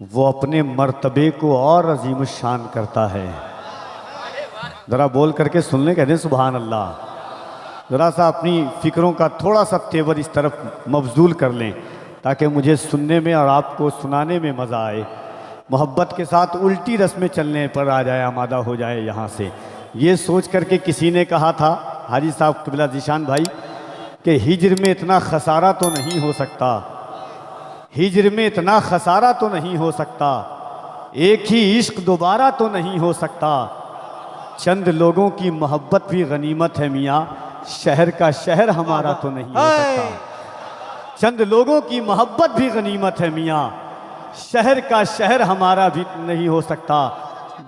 वो अपने मर्तबे को और अजीम शान करता है। ज़रा बोल करके सुन लें, कहते हैं सुभान अल्लाह। ज़रा सा अपनी फ़िक्रों का थोड़ा सा तेवर इस तरफ मबजूल कर लें ताकि मुझे सुनने में और आपको सुनाने में मज़ा आए। मोहब्बत के साथ उल्टी रस्में चलने पर आ जाए, आमादा हो जाए यहाँ से। ये सोच करके किसी ने कहा था, हाजी साहब क़िबला ज़ीशान भाई, कि हिज्र में इतना खसारा तो नहीं हो सकता, हिज्र में इतना खसारा तो नहीं हो सकता, एक ही इश्क दोबारा तो नहीं हो सकता, चंद लोगों की मोहब्बत भी गनीमत है मियाँ, शहर का शहर हमारा तो नहीं हो सकता। चंद लोगों की मोहब्बत भी गनीमत है मियाँ, शहर का शहर हमारा भी नहीं हो सकता।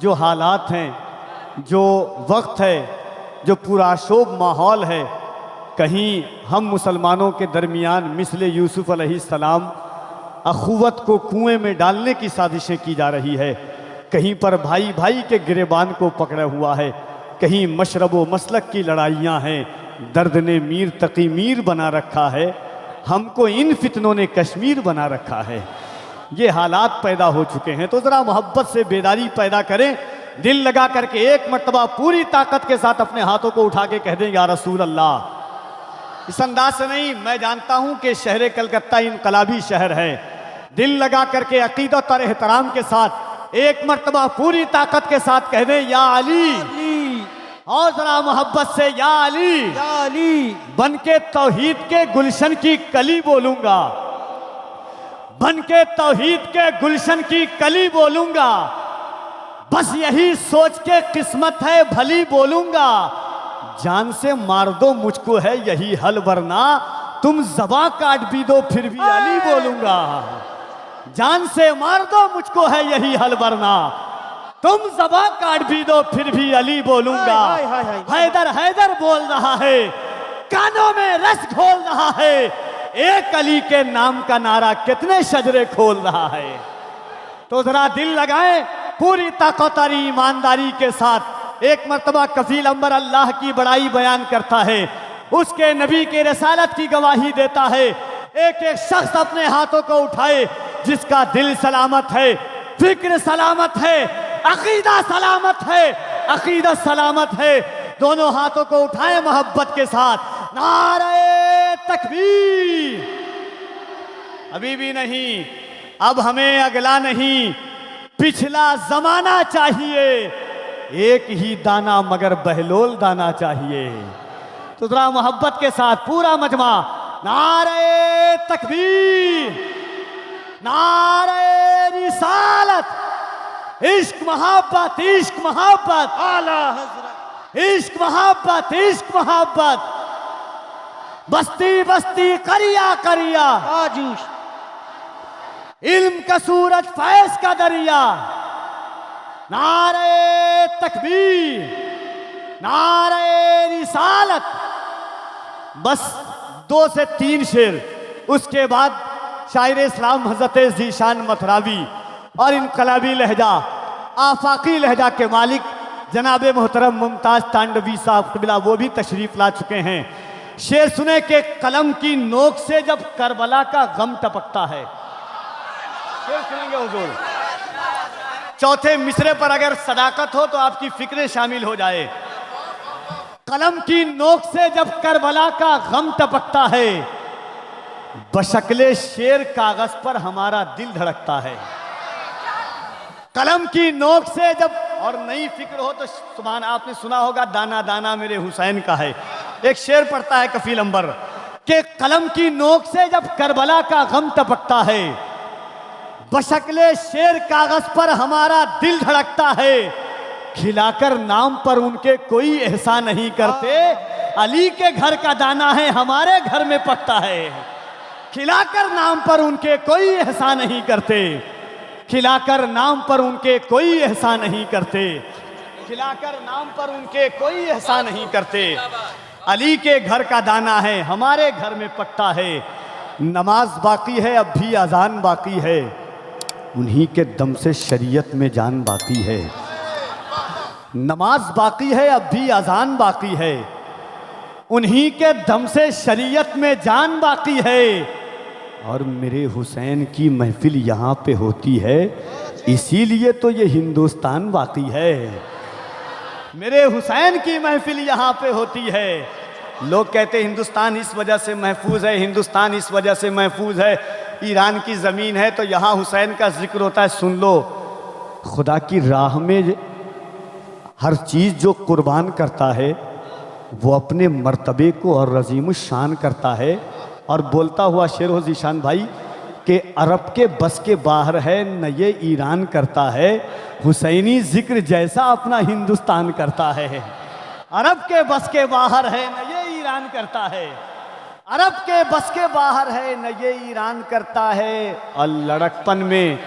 जो हालात हैं, जो वक्त है, जो पुराशोभ माहौल है, कहीं हम मुसलमानों के दरमियान मिसले यूसुफ अलैहिस्सलाम अखुवत को कुएं में डालने की साजिशें की जा रही है। कहीं पर भाई भाई के गिरेबान को पकड़ा हुआ है, कहीं मशरब व मसलक की लड़ाइयाँ हैं, दर्द ने मीर तकी मीर बना रखा है, हमको इन फितनों ने कश्मीर बना रखा है। ये हालात पैदा हो चुके हैं, तो ज़रा मोहब्बत से बेदारी पैदा करें, दिल लगा करके एक मर्तबा पूरी ताकत के साथ अपने हाथों को उठा के कह दें या रसूल अल्लाह। इस अंदाज से नहीं, मैं जानता हूं कि शहर कलकत्ता इनकलाबी शहर है। दिल लगा करके अकीदत और एहतराम के साथ एक मर्तबा पूरी ताकत के साथ कह दें या अली, और जरा मोहब्बत से या अली बन के तौहीद के गुलशन की कली बोलूंगा, बन के तौहीद के गुलशन की कली बोलूंगा, बस यही सोच के किस्मत है भली बोलूंगा, जान से मार दो मुझको है यही हल, वरना तुम ज़बां काट भी दो फिर भी अली बोलूंगा। जान से मार दो मुझको है यही हल, वरना तुम ज़बां काट भी दो फिर भी अली बोलूंगा। हैदर हैदर बोल रहा है, कानों में रस घोल रहा है, एक अली के नाम का नारा कितने शजरे खोल रहा है। तो जरा दिल लगाएं पूरी ताकत और ईमानदारी के साथ। एक मर्तबा कफील अंबर अल्लाह की बड़ाई बयान करता है, उसके नबी के रसालत की गवाही देता है। एक एक शख्स अपने हाथों को उठाए, जिसका दिल सलामत है, फिक्र सलामत है, अकीदा सलामत है, अकीदत सलामत है। दोनों हाथों को उठाए मोहब्बत के साथ, नारे तकबीर। अभी भी नहीं, अब हमें अगला नहीं पिछला जमाना चाहिए, एक ही दाना मगर बहलोल दाना चाहिए। तो जरा मोहब्बत के साथ पूरा मजमा, नारे तकबीर, नारे रिसालत, इश्क मोहब्बत, इश्क मोहब्बत, आला हज़रत, इश्क मोहब्बत, इश्क मोहब्बत, बस्ती बस्ती करिया करिया, आजूश इल्म का सूरज फैज का दरिया। नारे तकबीर, नारे रिसालत। बस 2 से 3 शेर, उसके बाद शायर इस्लाम हज़रत ज़ीशान मथरावी और इनकलाबी लहजा, आफाकी लहजा के मालिक जनाब मोहतरम मुमताज़ तांडवी साहब क़िबला, वो भी तशरीफ़ ला चुके हैं। शेर सुने के कलम की नोक से जब करबला का गम टपकता है। शेर सुनेंगे हुजूर। चौथे मिसरे पर अगर सदाकत हो तो आपकी फिक्रें शामिल हो जाए। कलम की नोक से जब करबला का गम टपकता है, बशक्ले शेर कागज पर हमारा दिल धड़कता है। कलम की नोक से जब, और नई फिक्र हो तो सुभान, आपने सुना होगा दाना दाना मेरे हुसैन का है, एक शेर पढ़ता है कफील अंबर के कलम की नोक से जब करबला का गम टपकता है, बशक्ले शेर कागज पर हमारा दिल धड़कता है। खिलाकर नाम पर उनके कोई एहसान नहीं करते, अली के घर का दाना है हमारे घर में पकता है। खिलाकर नाम पर उनके कोई एहसान नहीं करते, खिलाकर नाम पर उनके कोई एहसान नहीं करते, खिलाकर नाम पर उनके कोई एहसान नहीं करते। अली के घर का दाना है हमारे घर में पकता है। नमाज बाकी है अब भी अजान बाकी है, उन्हीं के दम से शरीयत में जान बाकी है। नमाज बाकी है अब भी अजान बाकी है, उन्हीं के दम से शरीयत में जान बाकी है। और मेरे हुसैन की महफिल यहाँ पे होती है, इसीलिए तो ये हिंदुस्तान बाकी है। मेरे हुसैन की महफिल यहाँ पे होती है। लोग कहते हैं हिंदुस्तान इस वजह से महफूज है, हिंदुस्तान इस वजह से महफूज है, ईरान की ज़मीन है तो यहाँ हुसैन का जिक्र होता है। सुन लो, खुदा की राह में हर चीज़ जो कुर्बान करता है वो अपने मर्तबे को और रज़ीमुश शान करता है। और बोलता हुआ शेर हो ज़ीशान भाई कि अरब के बस के बाहर है न ये ईरान करता है, हुसैनी जिक्र जैसा अपना हिंदुस्तान करता है। अरब के बस के बाहर है न ये ईरान करता है, अरब के बस के बाहर है न ये ईरान करता है। और लड़कपन में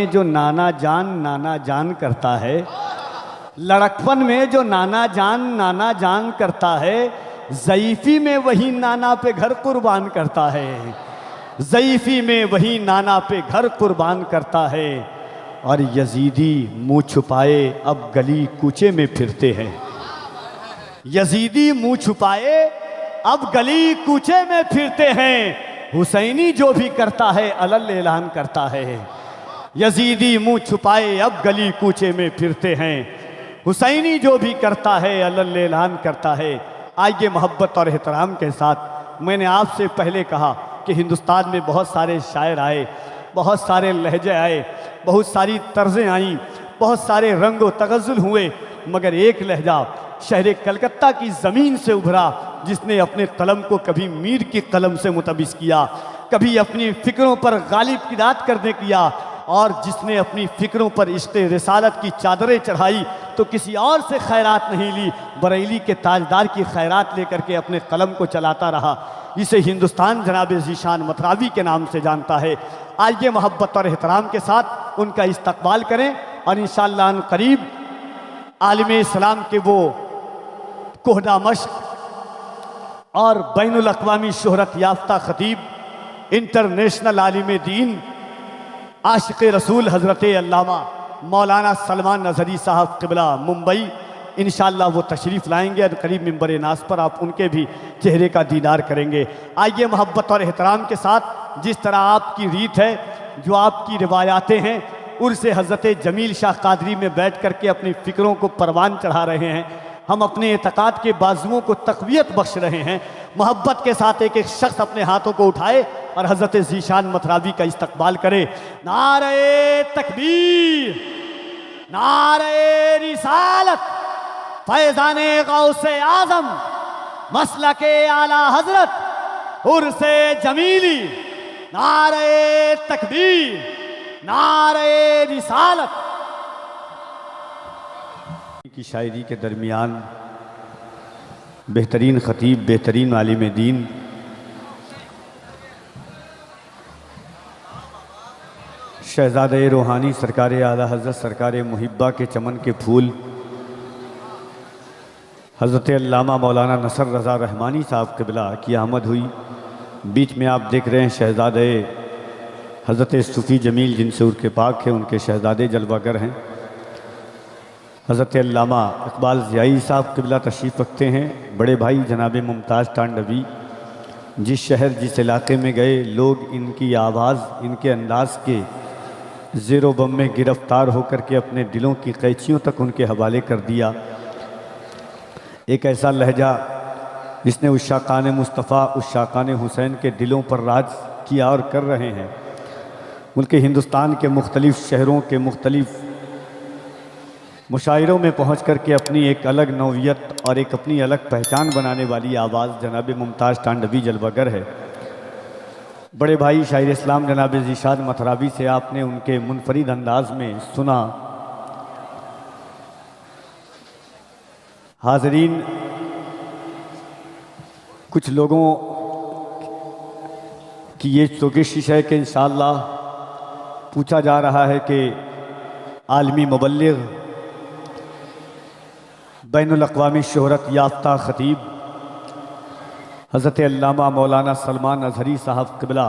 जो नाना जान करता है, लड़कपन में जो नाना जान करता है, ज़ईफ़ी में वही नाना पे घर कुर्बान करता है, ज़ईफ़ी में वही नाना पे घर कुर्बान करता है। और यजीदी मुँह छुपाए अब गली कूचे में फिरते हैं, यजीदी मुँह छुपाए अब गली कूचे में फिरते हैं। हुसैनी जो भी करता है अलल ऐलान करता है, यजीदी मुँह छुपाए अब गली कूचे में फिरते हैं। हुसैनी जो भी करता है अलल ऐलान करता है। आइए मोहब्बत और एहतराम के साथ, मैंने आपसे पहले कहा कि हिंदुस्तान में बहुत सारे शायर आए, बहुत सारे लहजे आए, बहुत सारी तर्ज़ें आईं, बहुत सारे रंग व तगज़ुल हुए, मगर एक लहजा शहर कलकत्ता की ज़मीन से उभरा जिसने अपने कलम को कभी मीर की कलम से मुतबिस किया, कभी अपनी फ़िक्रों पर गालिब की रात करने किया, और जिसने अपनी फ़िक्रों पर इश्क़ रिसालत की चादरें चढ़ाई तो किसी और से खैरात नहीं ली, बरेली के ताजदार की खैरात लेकर के अपने कलम को चलाता रहा। इसे हिंदुस्तान जनाब ज़ीशान मतरावी के नाम से जानता है। आइए मोहब्बत और एहतराम के साथ उनका इस्तकबाल करें और इंशाअल्लाह अन करीब आलिम इस्लाम के वो कोहदा मश्क और बैनुल अक़वामी शोहरत याफ्ता ख़तीब, इंटरनेशनल आलिम दीन, आशिक़ रसूल हज़रत अल्लामा मौलाना सलमान नज़री साहब क़िबला मुंबई, इंशाअल्लाह वो तशरीफ़ लाएंगे और करीब मिंबर नास पर आप उनके भी चेहरे का दीदार करेंगे। आइए मोहब्बत और एहतराम के साथ, जिस तरह आपकी रीत है, जो आपकी रिवायातें हैं, उर्स हज़रत जमील शाह कादरी में बैठ कर के अपनी फ़िक्रों को परवान चढ़ा रहे हैं, हम अपने एतक़ाद के बाजुओं को तक़वियत बख्श रहे हैं। मोहब्बत के साथ एक एक शख्स अपने हाथों को उठाए और हज़रत ज़ीशान मतरावी का इस्तकबाल करे। नारे तकबीर, नारे रिसालत, फैज़ाने गौसे आज़म, मसलके आला हज़रत उर्से जमीली। नारे तकबीर, नारे रिसालत। की शायरी के दरमियान बेहतरीन ख़तीब, बेहतरीन आलिम दीन, शहज़ादे रूहानी सरकार आला हज़रत सरकार मुहिब्बा के चमन के फूल हज़रत अल्लामा मौलाना नसर रज़ा रहमानी साहब क़िबला की आमद हुई। बीच में आप देख रहे हैं शहज़ादे हज़रत सूफ़ी जमील जिनसे उर्के पाक है, उनके शहज़ादे जलवागर हैं। हज़रत अल्लामा इकबाल ज़ियाई साहब क़िबला तशरीफ़ रखते हैं। बड़े भाई जनाब मुमताज़ टांडवी, जिस शहर जिस इलाक़े में गए, लोग इनकी आवाज़, इनके अंदाज़ के ज़ेरो बम में गिरफ़्तार होकर के अपने दिलों की कैचियों तक उनके हवाले कर दिया। एक ऐसा लहजा जिसने उस शाकान मुस्तफ़ा, उस शाकान हुसैन के दिलों पर राज किया और कर रहे हैं। मुल्क हिंदुस्तान के मुख्तलिफ़ शहरों के मुख्तलिफ़ मुशायरों में पहुँच कर के अपनी एक अलग नौवियत और एक अपनी अलग पहचान बनाने वाली आवाज़ जनाब मुमताज़ टांडवी जलवागर है। बड़े भाई शायर इस्लाम जनाब ज़ीशान मतरावी से आपने उनके मुनफरिद अंदाज में सुना। हाज़रीन, कुछ लोगों की ये कोशिश है कि इंशाअल्लाह पूछा जा रहा है कि आलमी मुबल्लिग़, बैनुल अक़वामी शोहरत याफ्ता ख़तीब हज़रत अल्लामा मौलाना सलमान अज़हरी साहब क़िबला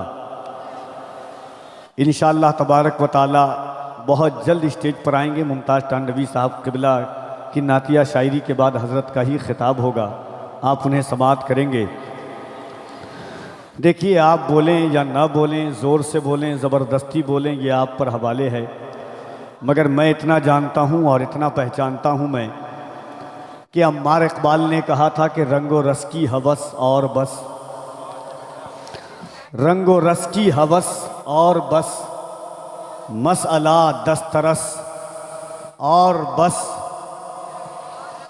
इंशाअल्लाह तबारक व ताला बहुत जल्द स्टेज पर आएंगे। मुमताज़ टांडवी साहब क़िबला की नातिया शायरी के बाद हज़रत का ही ख़िताब होगा, आप उन्हें समाअत करेंगे। देखिए, आप बोलें या ना बोलें, ज़ोर से बोलें, ज़बरदस्ती बोलें, ये आप पर हवाले है। मगर मैं इतना जानता हूँ और इतना पहचानता हूँ मैं कि अम्मार इकबाल ने कहा था कि रंगो रस की हवस और बस, रंगो रस की हवस और बस, मसअला दस्तरस और बस,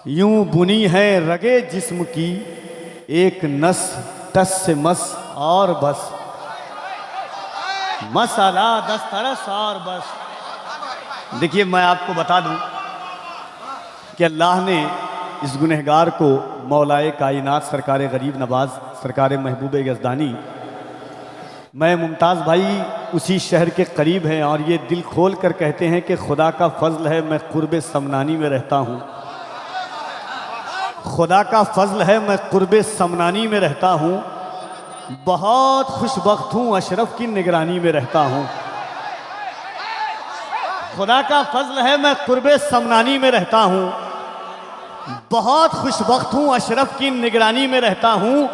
यूं बुनी है रगे जिस्म की एक नस टस से मस और बस, मसअला दस्तरस और बस। देखिए, मैं आपको बता दूं कि अल्लाह ने इस गुनहगार को मौलाए कायनात सरकार गरीब नवाज सरकार महबूब यज़दानी, मैं मुमताज़ भाई उसी शहर के करीब हैं और ये दिल खोल कर कहते हैं कि खुदा का फजल है मैं कुर्बे समनानी में रहता हूँ, खुदा का फजल है मैं कुर्बे समनानी में रहता हूँ, बहुत खुशबख्त हूँ अशरफ की निगरानी में रहता हूँ, खुदा का फजल है मैं कुर्बे समनानी में रहता हूँ, बहुत खुशबख्त हूँ अशरफ की निगरानी में रहता हूँ।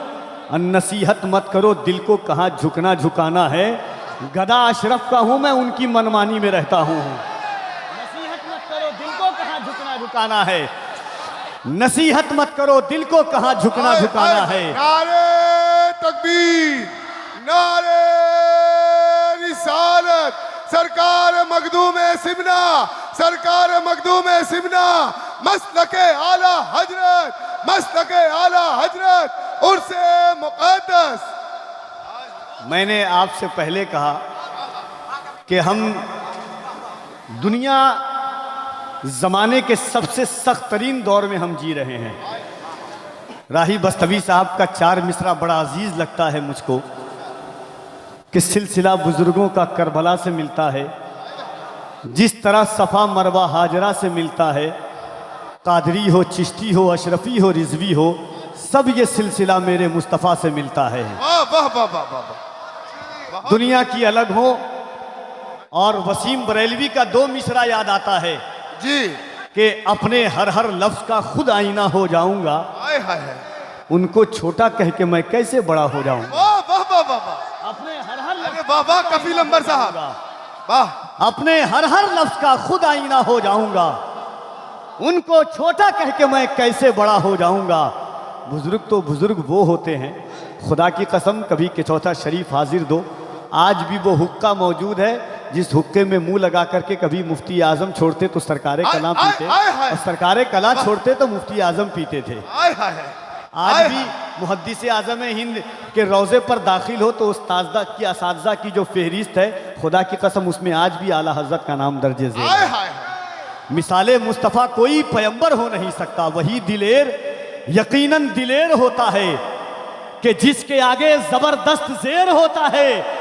नसीहत मत करो दिल को कहाँ झुकना झुकाना है, गदा अशरफ का हूँ मैं उनकी मनमानी में रहता हूँ। नसीहत मत करो दिल को कहाँ झुकना झुकाना है, नसीहत मत करो दिल को कहाँ झुकना झुकाना है। नारे तकबीर, नारे रिसालत, सरकार मखदूम सिमना, सरकार मखदूम सिमना, मसलके आला हजरत, मसलके आला हजरत उर्से मुक़द्दस। मैंने आपसे पहले कहा कि हम दुनिया ज़माने के सबसे सख्त तरीन दौर में हम जी रहे हैं। राही बस्तवी साहब का 4 मिसरा बड़ा अजीज़ लगता है मुझको कि सिलसिला बुज़ुर्गों का करबला से मिलता है, जिस तरह सफ़ा मरवा हाजरा से मिलता है, कादरी हो चिश्ती हो अशरफी हो रिजवी हो, सब ये सिलसिला मेरे मुस्तफ़ा से मिलता है। वाह वाह वाह वाह वाह। दुनिया की अलग हो और वसीम बरेलवी का 2 मिसरा याद आता है जी कि अपने हर हर लफ्ज़ का खुद आईना हो जाऊंगा, हाय हाय हाय, उनको छोटा कह के मैं कैसे बड़ा हो जाऊंगा। वाह वाह वाह वाह वाह, अपने हर हर अरे वाह वाह कफील अंबर साहब, वाह, अपने हर हर लफ्ज़ का खुद आईना हो जाऊंगा, उनको छोटा कह के मैं कैसे बड़ा हो जाऊंगा। बुजुर्ग तो बुजुर्ग वो होते हैं, खुदा की कसम कभी के चौथा शरीफ हाजिर दो, आज भी वो हुक्का मौजूद है जिस हुक्के में मुंह लगा करके कभी मुफ्ती आजम छोड़ते तो सरकारे कला पीते, और सरकारे कला छोड़ते तो मुफ्ती आजम पीते थे। आज भी मुहद्दिस आजम हिंद के रोज़े पर दाखिल हो तो उस्तादा की असातिज़ा की जो फहरिस्त है, खुदा की कसम उसमें आज भी आला हज़रत का नाम दर्जे ज़ेर है। मिसाले मुस्तफ़ा कोई पैगंबर हो नहीं सकता, वही दिलेर यकीनन दिलेर होता है कि जिसके आगे जबरदस्त ज़ेर होता है।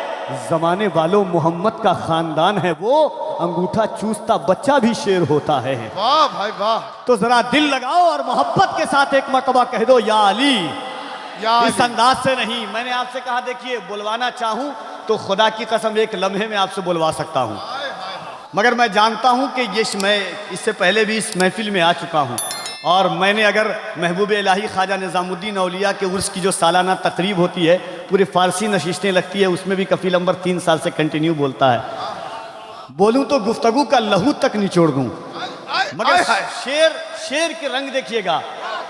ज़माने वालों मोहम्मद का ख़ानदान है वो, अंगूठा चूसता बच्चा भी शेर होता है। वाह भाई वाह। तो ज़रा दिल लगाओ और मोहब्बत के साथ एक मरतबा कह दो या अली। इस अंदाज से नहीं, मैंने आपसे कहा देखिए बुलवाना चाहूँ तो खुदा की कसम एक लम्हे में आपसे बुलवा सकता हूँ, मगर मैं जानता हूँ कि ये मैं इससे पहले भी इस महफिल में आ चुका हूँ और मैंने अगर महबूब इलाही ख्वाजा निज़ामुद्दीन औलिया के उर्स की जो सालाना तकरीब होती है, पूरी फ़ारसी नशिस्तें लगती है, उसमें भी कफ़ील अंबर 3 साल से कंटिन्यू बोलता है। बोलूँ तो गुफ्तगू का लहू तक निचोड़ दूँ, मगर शेर के रंग देखिएगा।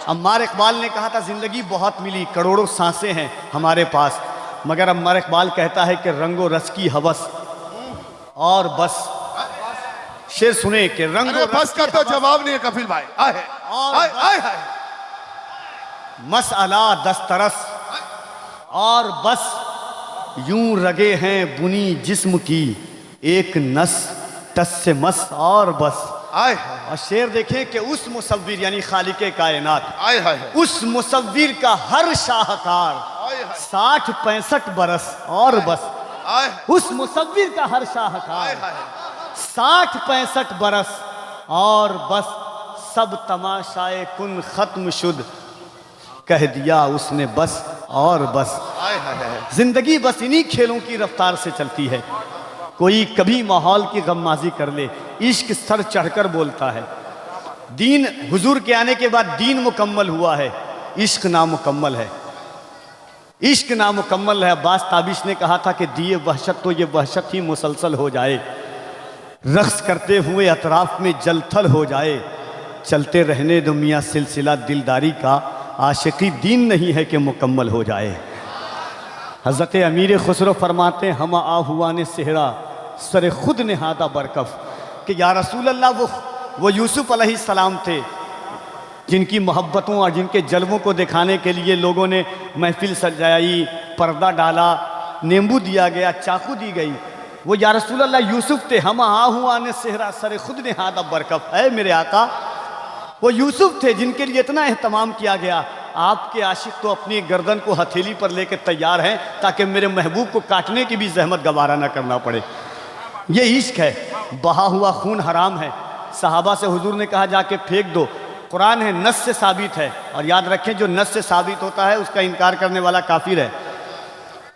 अम्मार इकबाल ने कहा था ज़िंदगी बहुत मिली, करोड़ों सांसें हैं हमारे पास, मगर अम्मार इकबाल कहता है कि रंगो रस की हवस और बस। शेर सुने कि रंगो बस का तो जवाब नहीं है कफील भाई, आए आए आए, मसअला दस्तरस और बस, यूं रगे हैं बुनी जिस्म की एक नस टस से मस और बस। आए और शेर देखें कि उस मुसव्विर यानी खालिके कायनात, आए हाय, उस मुसव्विर का हर शाहकार 60-65 बरस और बस। उस मुसव्विर का हर शाहकार 60-65 बरस और बस, सब तमाशाए कुन खत्म शुद, कह दिया उसने बस और बस। जिंदगी बस इन्हीं खेलों की रफ्तार से चलती है। कोई कभी माहौल की गम्माजी कर ले, इश्क सर चढ़कर बोलता है। दीन हुजूर के आने के बाद दीन मुकम्मल हुआ है, इश्क नामुकम्मल है। इश्क नामुकम्मल है। अब्बास ताबिश ने कहा था कि दिए वहशत तो ये वहशत ही मुसलसल हो जाए, रक्स करते हुए अतराफ में जलथल हो जाए, चलते रहने दो मियाँ सिलसिला दिलदारी का, आशिकी दीन नहीं है कि मुकम्मल हो जाए। हज़रत अमीर खुसरो फरमाते हम आहुआन सेहरा सर खुद नहादा बरकफ कि या रसूल अल्लाह वो यूसुफ अलैहिस्सलाम थे जिनकी मोहब्बतों और जिनके जलवों को दिखाने के लिए लोगों ने महफिल सजाई, पर्दा डाला, नींबू दिया गया, चाकू दी गई। वो या रसूल अल्लाह यूसुफ थे। हम आहुआन सेहरा सर खुद नहादा बरकफ है मेरे आका, वो यूसुफ थे जिनके लिए इतना एहतमाम किया गया। आपके आशिक तो अपनी गर्दन को हथेली पर लेकर तैयार हैं ताकि मेरे महबूब को काटने की भी जहमत गवारा ना करना पड़े। ये इश्क है, बहा हुआ खून हराम है। सहाबा से हुजूर ने कहा जाके फेंक दो। कुरान है, नस से साबित है, और याद रखें जो नस से साबित होता है उसका इनकार करने वाला काफिर है।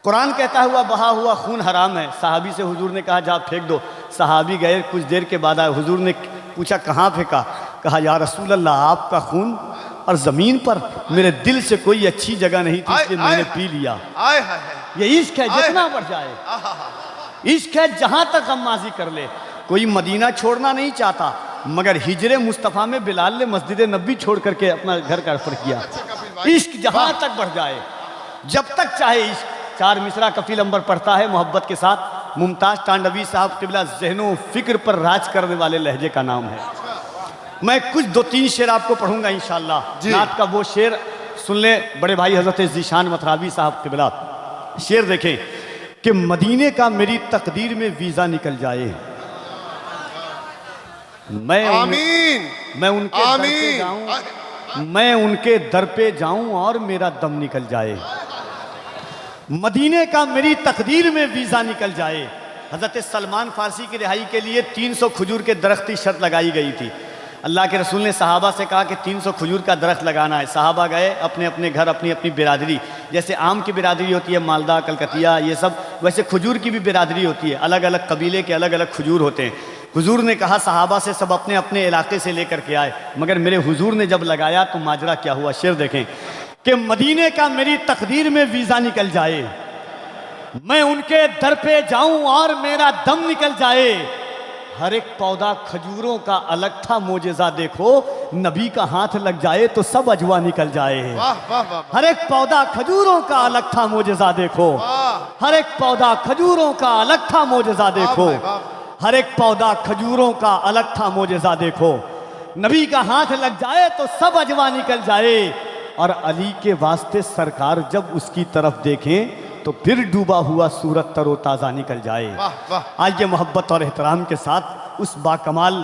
कुरान कहता हुआ बहा हुआ खून हराम है। सहाबी से हुजूर ने कहा जा फेंक दो। सहाबी गए, कुछ देर के बाद आए, हुजूर ने पूछा कहाँ फेंका? कहा या रसूल अल्लाह आपका खून और ज़मीन पर मेरे दिल से कोई अच्छी जगह नहीं थी इसलिए मैंने पी लिया। ये इश्क है, जितना बढ़ जाए। इश्क है जहाँ तक हम माजी कर ले। कोई मदीना छोड़ना नहीं चाहता, मगर हिजरे मुस्तफ़ा में बिलाल ने मस्जिद नबी छोड़ करके अपना घर का सफर किया। इश्क जहाँ तक बढ़ जाए, जब तक चाहे इश्क। 4 मिसरा कफील अंबर पढ़ता है मोहब्बत के साथ। मुमताज़ टांडवी साहब क़िबला ज़हनो फ़िक्र पर राज करने वाले लहजे का नाम है। मैं कुछ 2-3 शेर आपको पढ़ूंगा इंशाअल्लाह। नात का वो शेर सुन ले बड़े भाई हज़रत ज़ीशान मथरावी साहब क़िबला। शेर देखें कि मदीने का मेरी तकदीर में वीज़ा निकल जाए, मैं उनके दर पे जाऊं और मेरा दम निकल जाए। मदीने का मेरी तकदीर में वीज़ा निकल जाए। हज़रत सलमान फारसी की रिहाई के लिए 300 खजूर के दरख्त की शर्त लगाई गई थी। अल्लाह के रसूल ने सहाबा से कहा कि 300 खजूर का दरख्त लगाना है। सहाबा गए अपने अपने घर, अपनी अपनी बिरादरी। जैसे आम की बिरादरी होती है, मालदा, कलकतिया, ये सब, वैसे खजूर की भी बिरादरी होती है। अलग अलग कबीले के अलग अलग खजूर होते हैं। हुजूर ने कहा सहाबा से सब अपने अपने इलाके से लेकर के आए, मगर मेरे हुजूर ने जब लगाया तो माजरा क्या हुआ। शेर देखें कि मदीने का मेरी तकदीर में वीज़ा निकल जाए, मैं उनके दर पे जाऊं और मेरा दम निकल जाए। हर एक पौधा खजूरों का अलग था मोजेज़ा देखो, नबी का हाथ लग जाए तो सब अजवा निकल जाए। हर एक पौधा खजूरों का अलग था मोजेज़ा देखो, हर एक पौधा खजूरों का अलग था मोजेज़ा देखो, हर एक पौधा खजूरों का अलग था मोजेज़ा देखो। नबी का हाथ लग जाए तो सब अजवा निकल जाए। और अली के वास्ते सरकार जब उसकी तरफ देखें तो फिर डूबा हुआ सूरत तरोताज़ा निकल जाए। आइए मोहब्बत और एहतराम के साथ उस बाकमाल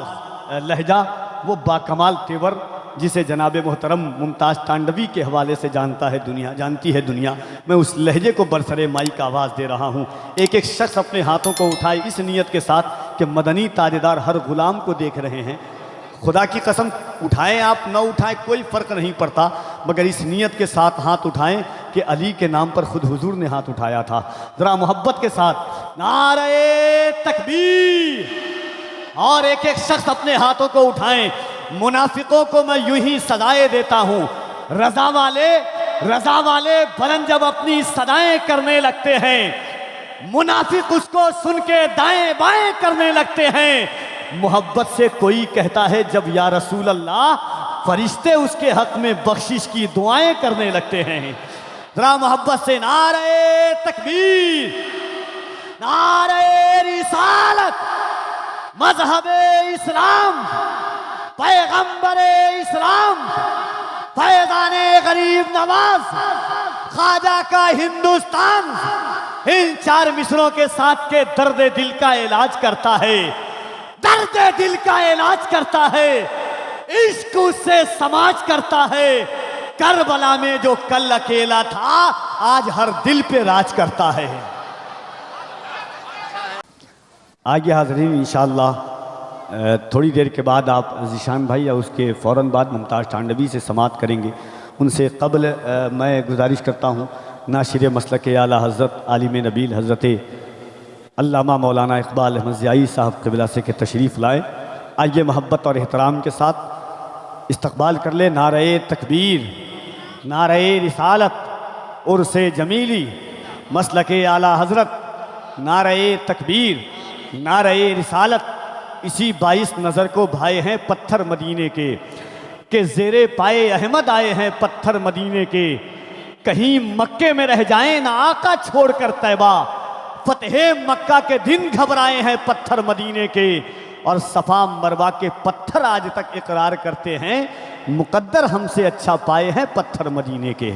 लहजा, वो बाकमाल तेवर जिसे जनाब मोहतरम मुमताज़ टांडवी के हवाले से जानती है दुनिया, मैं उस लहजे को बरसरे माई का आवाज़ दे रहा हूँ। एक एक शख्स अपने हाथों को उठाए इस नीयत के साथ कि मदनी ताजेदार हर गुलाम को देख रहे हैं। खुदा की कसम, उठाएं आप न उठाएं कोई फ़र्क नहीं पड़ता, मगर इस नीयत के साथ हाथ उठाएं कि अली के नाम पर खुद हुजूर ने हाथ उठाया था। ज़रा मोहब्बत के साथ नारे तकबीर, और एक एक शख्स अपने हाथों को उठाएं। मुनाफिकों को मैं यूं ही सदाएं देता हूँ, रज़ा वाले बुलंद जब अपनी सदाएं करने लगते हैं, मुनाफिक उसको सुन के दाएं बाएं करने लगते हैं। मोहब्बत से कोई कहता है जब या रसूल अल्लाह, फरिश्ते उसके हक में बख्शिश की दुआएं करने लगते हैं। जरा मोहब्बत से नारे तकबीर, नारे रिसालत, मजहबे इस्लाम, पैगंबरे इस्लाम, फैज़ाने गरीब नवाज, ख्वाजा का हिंदुस्तान, इन 4 मिसरों के साथ के दर्द दिल का इलाज करता है, दर्द दिल का इलाज करता है, इश्क उससे समाज करता है। करबला में जो कल अकेला था आज हर दिल पे राज करता है। आगे हाज़रीन इंशाअल्लाह थोड़ी देर के बाद आप ज़ीशान भाई या उसके फ़ौरन बाद मुमताज़ टांडवी से समात करेंगे। उनसे क़ब्ल मैं गुजारिश करता हूँ नाशिर मसलक आला हज़रत आलिम नबील हज़रत अल्लामा मौलाना इक़बाल अहमद ज़ियाई साहब क़िबला से के तशरीफ़ लाए। आइए मोहब्बत और एहतराम के साथ इस्तक़बाल कर ले। नारे तकबीर, नारे रिसालत, उर्से जमीली मसलके आला हजरत, नारे तकबीर नारे रिसालत, इसी 22 नज़र को भाए हैं पत्थर मदीने के ज़ेरे पाए अहमद आए हैं पत्थर मदीने के। कहीं मक्के में रह जाएं ना आका छोड़कर तैबा, फतेह मक्का के दिन घबराए हैं पत्थर मदीने के। और सफ़ा मरवा के पत्थर आज तक इकरार करते हैं मुकद्दर हमसे अच्छा पाए हैं पत्थर मदीने के।